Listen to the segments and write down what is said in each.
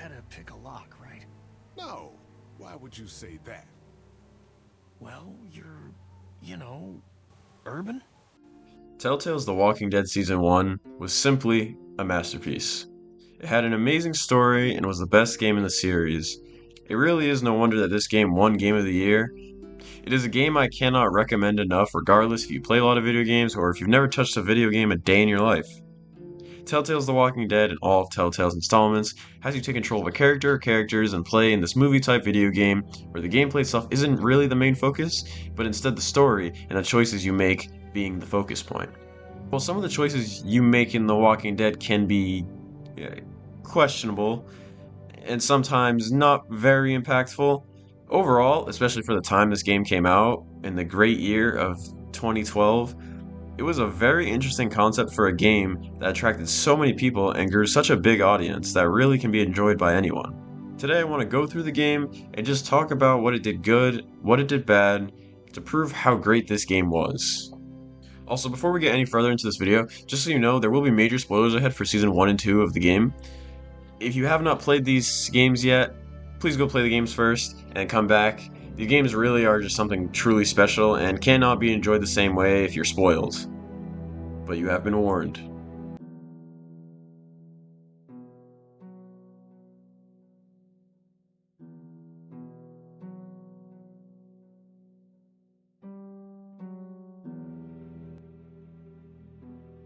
gotta pick a lock, right? No. Why would you say that? Well, you're, you know, urban? Telltale's The Walking Dead Season 1 was simply a masterpiece. It had an amazing story and was the best game in the series. It really is no wonder that this game won Game of the Year. It is a game I cannot recommend enough, regardless if you play a lot of video games or if you've never touched a video game a day in your life. Telltale's The Walking Dead and all of Telltale's installments has you take control of a character or characters and play in this movie-type video game where the gameplay itself isn't really the main focus, but instead the story and the choices you make being the focus point. While some of the choices you make in The Walking Dead can be questionable and sometimes not very impactful, overall, especially for the time this game came out in the great year of 2012, it was a very interesting concept for a game that attracted so many people and grew such a big audience that really can be enjoyed by anyone. Today I want to go through the game and just talk about what it did good, what it did bad, to prove how great this game was. Also, before we get any further into this video, just so you know, there will be major spoilers ahead for Season 1 and 2 of the game. If you have not played these games yet, please go play the games first and come back. The games really are just something truly special and cannot be enjoyed the same way if you're spoiled. But you have been warned.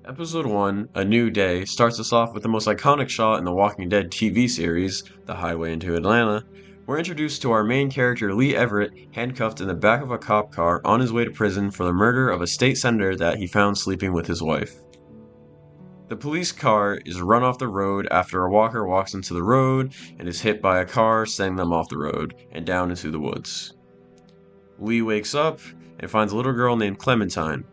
Episode 1, A New Day, starts us off with the most iconic shot in the Walking Dead TV series, the highway into Atlanta. We're introduced to our main character Lee Everett, handcuffed in the back of a cop car on his way to prison for the murder of a state senator that he found sleeping with his wife. The police car is run off the road after a walker walks into the road and is hit by a car, sending them off the road and down into the woods. Lee wakes up and finds a little girl named Clementine.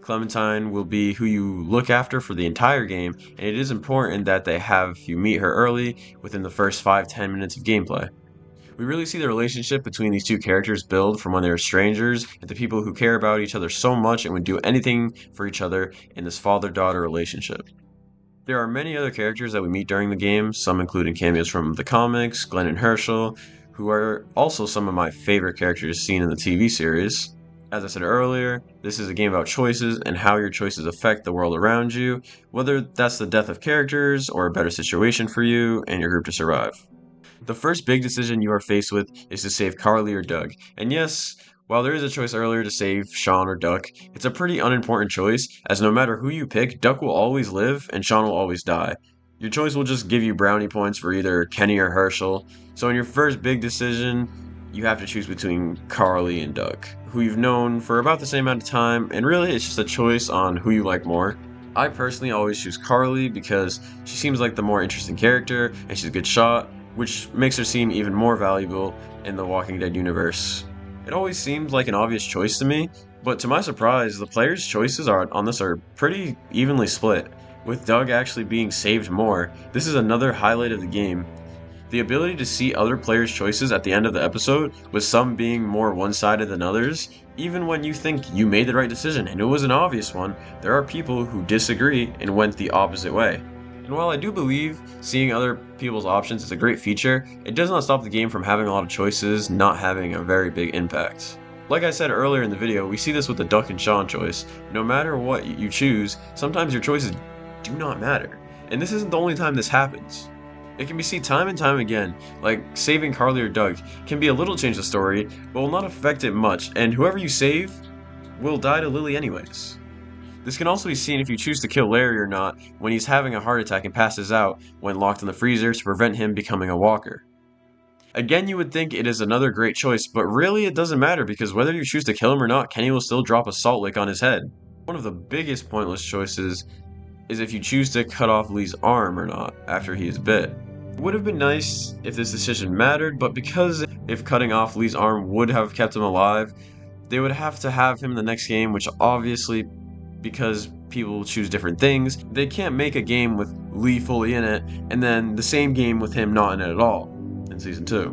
Clementine will be who you look after for the entire game, and it is important that they have you meet her early within the first 5-10 minutes of gameplay. We really see the relationship between these two characters build from when they were strangers into people who care about each other so much and would do anything for each other in this father-daughter relationship. There are many other characters that we meet during the game, some including cameos from the comics, Glenn and Herschel, who are also some of my favorite characters seen in the TV series. As I said earlier, this is a game about choices and how your choices affect the world around you, whether that's the death of characters or a better situation for you and your group to survive. The first big decision you are faced with is to save Carly or Doug, and yes, while there is a choice earlier to save Sean or Duck, it's a pretty unimportant choice, as no matter who you pick, Duck will always live and Sean will always die. Your choice will just give you brownie points for either Kenny or Herschel, so in your first big decision, you have to choose between Carly and Duck, who you've known for about the same amount of time, and really it's just a choice on who you like more. I personally always choose Carly because she seems like the more interesting character, and she's a good shot, which makes her seem even more valuable in the Walking Dead universe. It always seemed like an obvious choice to me, but to my surprise, the players' choices on this are pretty evenly split, with Doug actually being saved more. This is another highlight of the game. The ability to see other players' choices at the end of the episode, with some being more one-sided than others, even when you think you made the right decision and it was an obvious one, there are people who disagree and went the opposite way. And while I do believe seeing other people's options is a great feature, it does not stop the game from having a lot of choices not having a very big impact. Like I said earlier in the video, we see this with the Duck and Sean choice. No matter what you choose, sometimes your choices do not matter. And this isn't the only time this happens. It can be seen time and time again, like saving Carly or Doug can be a little change the story, but will not affect it much, and whoever you save will die to Lily anyways. This can also be seen if you choose to kill Larry or not when he's having a heart attack and passes out when locked in the freezer to prevent him becoming a walker. Again, you would think it is another great choice, but really it doesn't matter because whether you choose to kill him or not, Kenny will still drop a salt lick on his head. One of the biggest pointless choices is if you choose to cut off Lee's arm or not after he is bit. It would have been nice if this decision mattered, but because if cutting off Lee's arm would have kept him alive, they would have to have him in the next game, which obviously, because people choose different things, they can't make a game with Lee fully in it, and then the same game with him not in it at all in Season 2.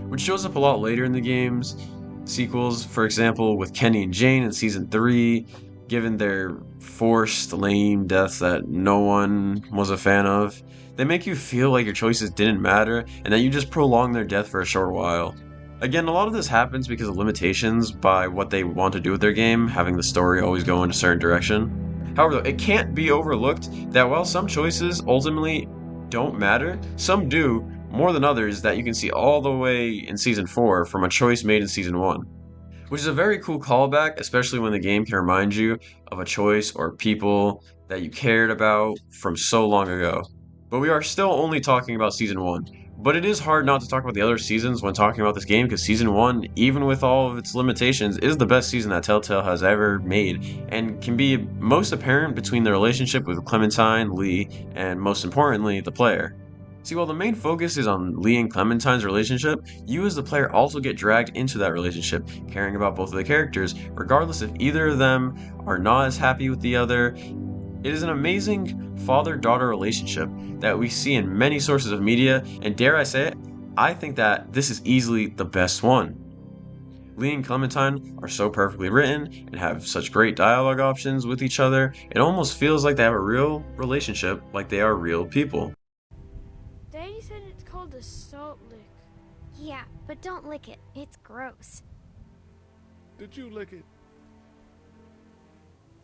Which shows up a lot later in the game's sequels, for example with Kenny and Jane in Season 3, given their forced, lame deaths that no one was a fan of. They make you feel like your choices didn't matter and that you just prolonged their death for a short while. Again, a lot of this happens because of limitations by what they want to do with their game, having the story always go in a certain direction. However, though, it can't be overlooked that while some choices ultimately don't matter, some do, more than others that you can see all the way in Season 4 from a choice made in Season 1. Which is a very cool callback, especially when the game can remind you of a choice or people that you cared about from so long ago. But we are still only talking about Season 1. But it is hard not to talk about the other seasons when talking about this game because Season 1, even with all of its limitations, is the best season that Telltale has ever made and can be most apparent between the relationship with Clementine, Lee, and most importantly, the player. See, while the main focus is on Lee and Clementine's relationship, you as the player also get dragged into that relationship, caring about both of the characters, regardless if either of them are not as happy with the other. It is an amazing father-daughter relationship that we see in many sources of media, and dare I say it, I think that this is easily the best one. Lee and Clementine are so perfectly written and have such great dialogue options with each other, it almost feels like they have a real relationship, like they are real people. Daddy said it's called a salt lick. Yeah, but don't lick it. It's gross. Did you lick it?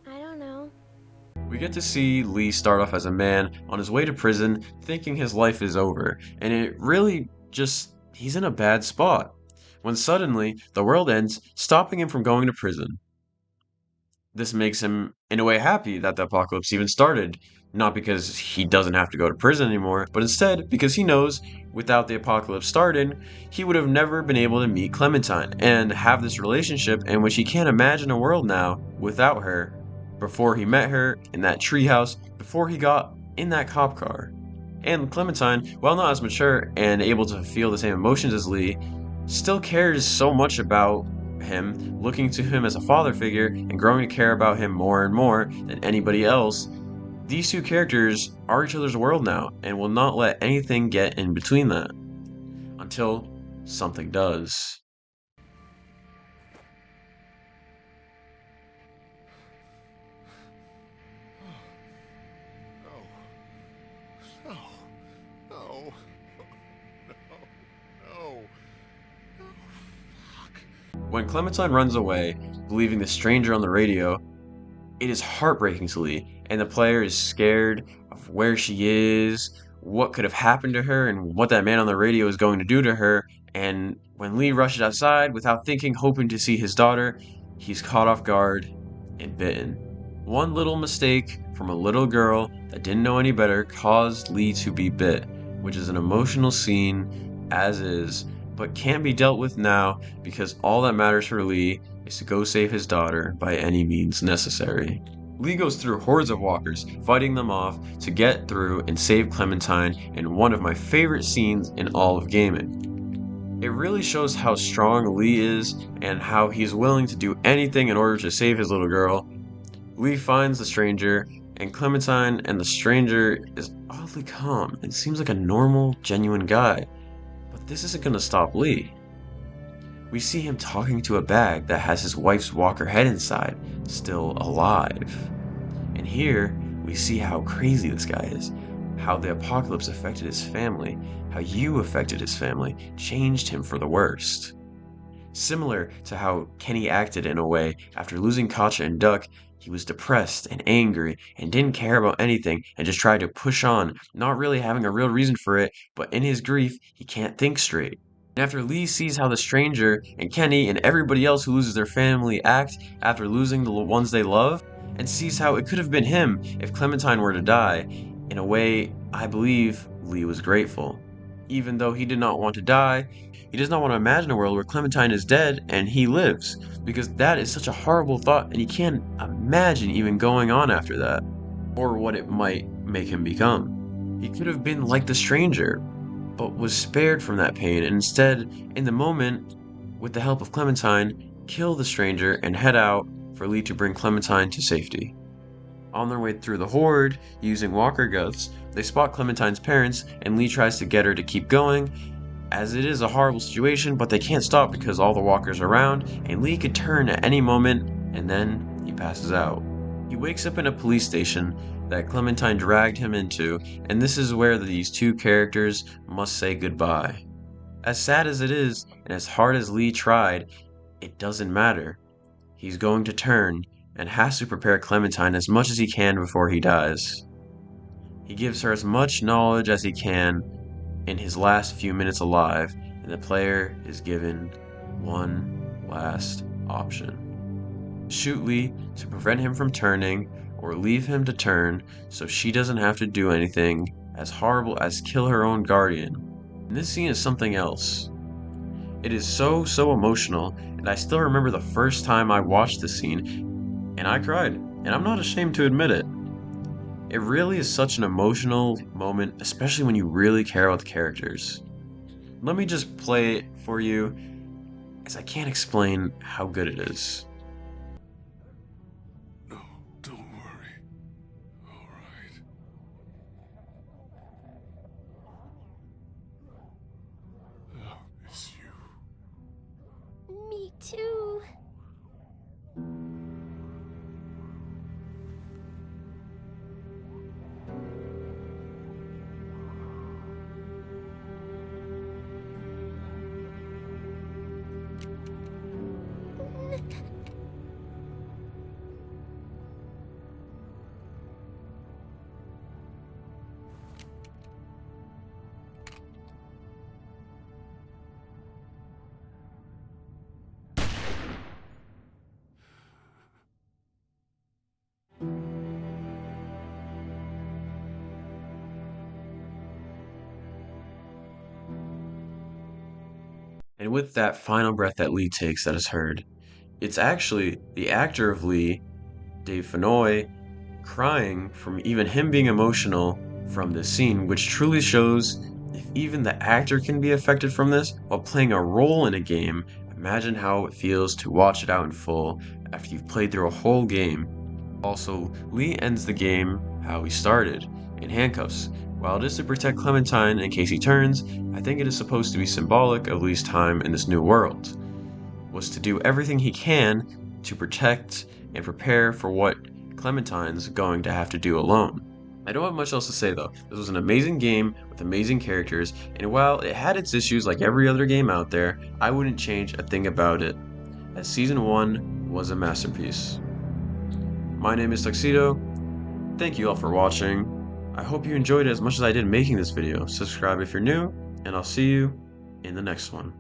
I don't know. We get to see Lee start off as a man on his way to prison, thinking his life is over, and it really just, he's in a bad spot. When suddenly, the world ends, stopping him from going to prison. This makes him, in a way, happy that the apocalypse even started, not because he doesn't have to go to prison anymore, but instead because he knows, without the apocalypse starting, he would have never been able to meet Clementine and have this relationship in which he can't imagine a world now without her before he met her in that treehouse, before he got in that cop car. And Clementine, while not as mature and able to feel the same emotions as Lee, still cares so much about him, looking to him as a father figure and growing to care about him more and more than anybody else. These two characters are each other's world now and will not let anything get in between that until something does. No. No. No. When Clementine runs away, believing the stranger on the radio, it is heartbreaking to Lee, and the player is scared of where she is, what could have happened to her, and what that man on the radio is going to do to her. And when Lee rushes outside without thinking, hoping to see his daughter, he's caught off guard and bitten. One little mistake from a little girl that didn't know any better caused Lee to be bit, which is an emotional scene as is, but can't be dealt with now because all that matters for Lee is to go save his daughter by any means necessary. Lee goes through hordes of walkers, fighting them off to get through and save Clementine in one of my favorite scenes in all of gaming. It really shows how strong Lee is and how he's willing to do anything in order to save his little girl. Lee finds the stranger, and Clementine and the stranger is oddly calm and seems like a normal, genuine guy. But this isn't going to stop Lee. We see him talking to a bag that has his wife's walker head inside, still alive. And here, we see how crazy this guy is, how the apocalypse affected his family, how you affected his family, changed him for the worst. Similar to how Kenny acted in a way after losing Katja and Duck, he was depressed and angry and didn't care about anything and just tried to push on, not really having a real reason for it, but in his grief, he can't think straight. And after Lee sees how the stranger and Kenny and everybody else who loses their family act after losing the ones they love, and sees how it could have been him if Clementine were to die, in a way, I believe Lee was grateful. Even though he did not want to die, he does not want to imagine a world where Clementine is dead and he lives, because that is such a horrible thought and he can't imagine even going on after that, or what it might make him become. He could have been like the stranger, but was spared from that pain and instead, in the moment, with the help of Clementine, kill the stranger and head out for Lee to bring Clementine to safety. On their way through the horde, using walker guts, they spot Clementine's parents and Lee tries to get her to keep going, as it is a horrible situation, but they can't stop because all the walkers are around and Lee could turn at any moment and then he passes out. He wakes up in a police station that Clementine dragged him into, and this is where these two characters must say goodbye. As sad as it is, and as hard as Lee tried, it doesn't matter. He's going to turn, and has to prepare Clementine as much as he can before he dies. He gives her as much knowledge as he can in his last few minutes alive, and the player is given one last option. Shoot Lee to prevent him from turning, or leave him to turn so she doesn't have to do anything as horrible as kill her own guardian. And this scene is something else. It is so emotional, and I still remember the first time I watched this scene, and I cried, and I'm not ashamed to admit it. It really is such an emotional moment, especially when you really care about the characters. Let me just play it for you, as I can't explain how good it is. No, don't worry. All right. I'll miss you. Me too. And with that final breath that Lee takes that is heard, it's actually the actor of Lee, Dave Fennoy, crying from even him being emotional from this scene, which truly shows if even the actor can be affected from this while playing a role in a game, imagine how it feels to watch it out in full after you've played through a whole game. Also, Lee ends the game how he started, in handcuffs. While it is to protect Clementine in case he turns, I think it is supposed to be symbolic of Lee's time in this new world, was to do everything he can to protect and prepare for what Clementine's going to have to do alone. I don't have much else to say though. This was an amazing game with amazing characters, and while it had its issues like every other game out there, I wouldn't change a thing about it, as Season 1 was a masterpiece. My name is Tuxedo. Thank you all for watching. I hope you enjoyed it as much as I did making this video. Subscribe if you're new, and I'll see you in the next one.